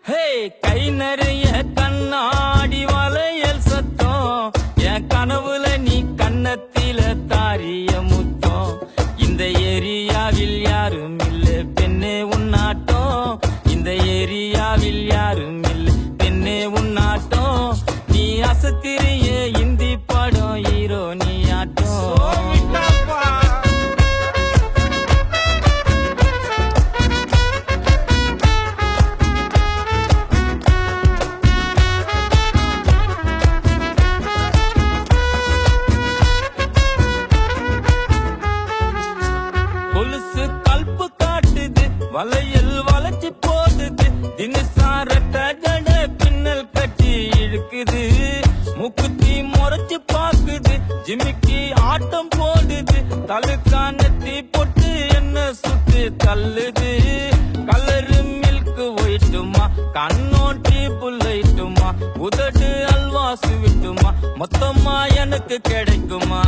ஹே கை நிறைய கண்ணாடி வளையல் சத்தம் என் கனவுல நீ கண்ணத்தில தாரிய முத்தம் இந்த ஏரியாவில் யாரும் இல்ல பெண்ணே உன்னாட்டம் இந்த ஏரியாவில் யாரும் இல்ல பெண்ணே உன்னாட்டம் நீ அசத்திரிய இந்தி படம் ஹீரோ நீ ஆட்டம் கொலுசு கல்பு காட்டுது வளையல் வளைச்சு போடுது தினசாரட்ட ஜட பின்னல் கட்டி இழுக்குது முக்குத்தி முறைச்சு பாக்குது ஜிமிக்கி ஆட்டம் போடுது தலுக்கானத்தி பொட்டு என்ன சுட்டு தள்ளுது கலரு மில்க் ஒயிட்டுமா கண்ணோட்டி புல்லைட்டுமா உதடு அல்வா சுவிட்டுமா மொத்தமா எனக்கு கிடைக்குமா